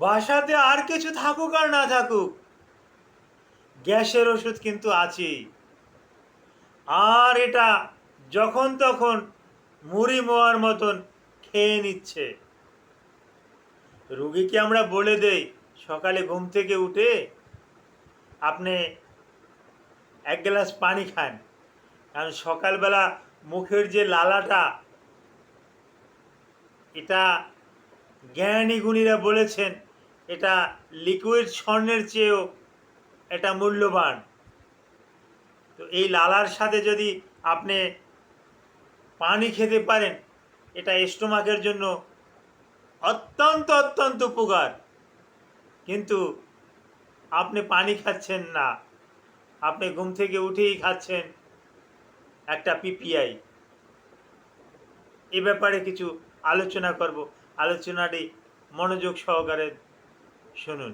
বাসাতে আর কিছু থাকুক আর না থাকুক, গ্যাসের ওষুধ কিন্তু আছেই। আর এটা যখন তখন মুড়ি মোয়ার মতন খেয়ে নিচ্ছে। রুগীকে আমরা বলে দেই সকালে ঘুম থেকে উঠে আপনি এক গ্লাস পানি খান, কারণ সকালবেলা মুখের যে লালাটা, এটা জ্ঞানী গুণীরা বলেছেন এটা লিকুইড স্বর্ণের চেয়েও এটা মূল্যবান। তো এই লালার সাথে যদি আপনি পানি খেতে পারেন, এটা স্টোমাকের জন্য অত্যন্ত অত্যন্ত উপকার। কিন্তু আপনি পানি খাচ্ছেন না, আপনি ঘুম থেকে উঠেই খাচ্ছেন একটা পিপিআই। এ ব্যাপারে কিছু আলোচনা করব, আলোচনাটি মনোযোগ সহকারে শুনুন।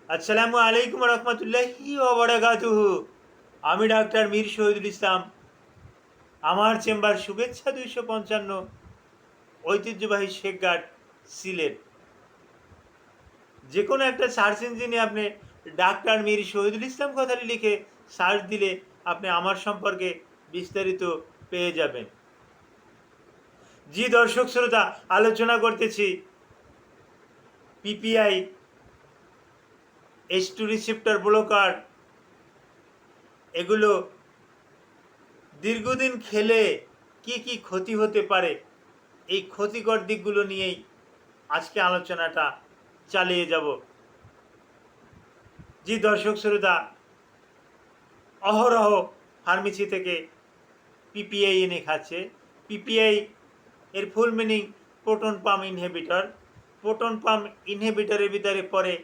আসসালামু আলাইকুম রহমতুল্লাহি ওয়া বারাকাতুহু। আমি ডাক্তার মীর শহীদুল ইসলাম। আমার চেম্বার শুভেচ্ছা 255, ঐতিহ্যবাহী শেখঘাট, সিলেট। যে কোনো একটা সার্চ ইঞ্জিনে আপনি ডাক্তার মীর শহীদুল ইসলাম কথাটি লিখে সার্চ দিলে আপনি আমার সম্পর্কে বিস্তারিত পেয়ে যাবেন। জি দর্শক শ্রোতা, আলোচনা করতেছি পিপিআই, H2 রিসেপ্টর ব্লকার। এগুলো দীর্ঘদিন খেলে কি কি ক্ষতি হতে পারে, এই ক্ষতিকর দিকগুলো নিয়েই আজকে আলোচনাটা চালিয়ে যাব। জি দর্শক শ্রোতা, অহরহ ফার্মেসি থেকে পিপিআই এনে খাচ্ছে। পিপিআই এর full meaning proton pump inhibitor. Proton pump ইনহিবিটরের ভিতরে পড়ে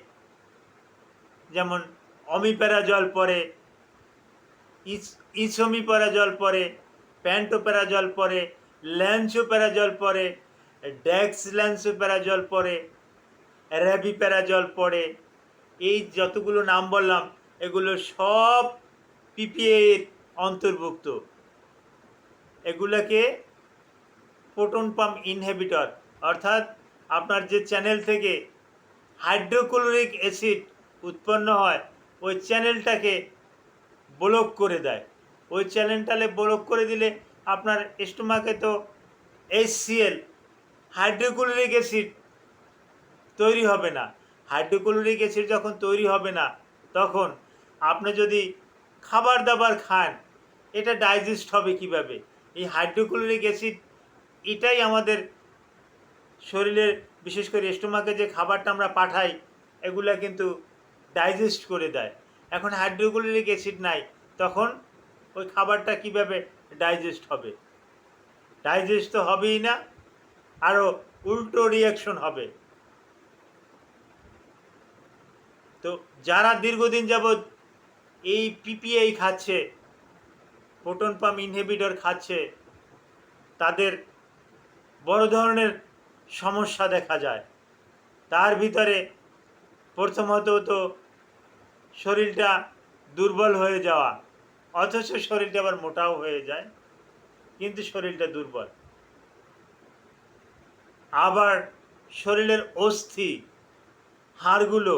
যেমন অমিপ্যারাজল পড়ে, ইসোমিপ্যারাজল পড়ে, প্যান্টোপ্যারাজল পড়ে, ল্যান্সোপ্যারাজল পড়ে, ডেক্সল্যান্সোপ্যারাজল পড়ে, র্যাবিপ্যারাজল পড়ে। এই যতগুলো নাম বললাম এগুলো সব পিপিআই এর অন্তর্ভুক্ত। এগুলোকে প্রোটন পাম্প ইনহিবিটর, অর্থাৎ আপনার যে চ্যানেল থেকে হাইড্রোক্লোরিক অ্যাসিড উৎপন্ন হয় ওই চ্যানেলটাকে ব্লক করে দেয়। ওই চ্যানেলটাকে ব্লক করে দিলে আপনার স্টোমাকে তো HCl, হাইড্রোক্লোরিক অ্যাসিড তৈরি হবে না। হাইড্রোক্লোরিক অ্যাসিড যখন তৈরি হবে না, তখন আপনি যদি খাবার দাবার খান, এটা ডাইজেস্ট হবে কিভাবে? এই হাইড্রোক্লোরিক অ্যাসিড এটাই আমাদের শরীরের, বিশেষ করে স্টোমাকে যে খাবারটা আমরা পাঠাই, এগুলা কিন্তু ডাইজেস্ট করে দেয়। এখন হাইড্রোক্লোরিক অ্যাসিড নাই, তখন ওই খাবারটা কিভাবে ডাইজেস্ট হবে? ডাইজেস্ট তো হবেই না, আরও উল্টো রিয়াকশন হবে। তো যারা দীর্ঘদিন যাবৎ এই পিপিআই খাচ্ছে, প্রোটন পাম্প ইনহিবিটর খাচ্ছে, তাদের বড় ধরনের সমস্যা দেখা যায়। তার ভিতরে প্রথমত তো শরীরটা দুর্বল হয়ে যাওয়া, অথচ শরীরটা আবার মোটাও হয়ে যায়, কিন্তু শরীরটা দুর্বল। আবার শরীরের অস্থি, হাড়গুলো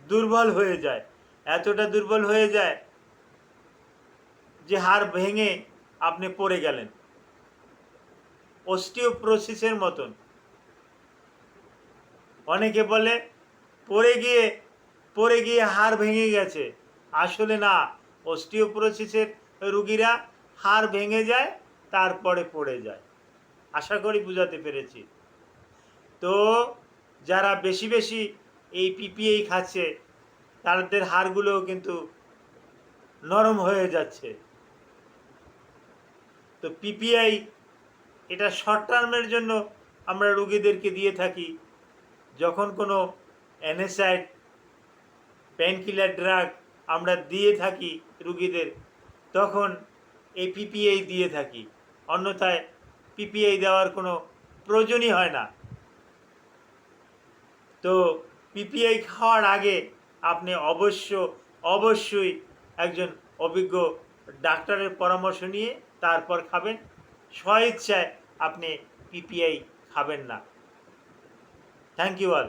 দুর্বল হয়ে যায়, এতটা দুর্বল হয়ে যায় যে হাড় ভেঙে আপনি পড়ে গেলেন, অস্টিওপ্রোসিসের মতন। অনেকে বলে পড়ে গিয়ে হাড় ভেঙে গেছে, আসলে না, অস্টিওপ্রোসিসের রুগীরা হাড় ভেঙে যায় তারপরে পড়ে যায়। আশা করি বুঝাতে পেরেছি। তো যারা বেশি বেশি এই পিপিআই খাচ্ছে, তাদের হাড়গুলোও কিন্তু নরম হয়ে যাচ্ছে। তো পিপিআই এটা শর্ট টার্মের জন্য আমরা রুগীদেরকে দিয়ে থাকি। যখন কোনো অ্যানেসাইড, পেনকিলার ড্রাগ আমরা দিয়ে থাকি রুগীদের, তখন এই পিপিআই দিয়ে থাকি, অন্যথায় পিপিআই দেওয়ার কোনো প্রয়োজনই হয় না। তো পিপিআই খাওয়ার আগে আপনি অবশ্যই একজন অভিজ্ঞ ডাক্তারের পরামর্শ নিয়ে তারপর খাবেন। স্বইচ্ছায় আপনি পিপিআই খাবেন না। Thank you all.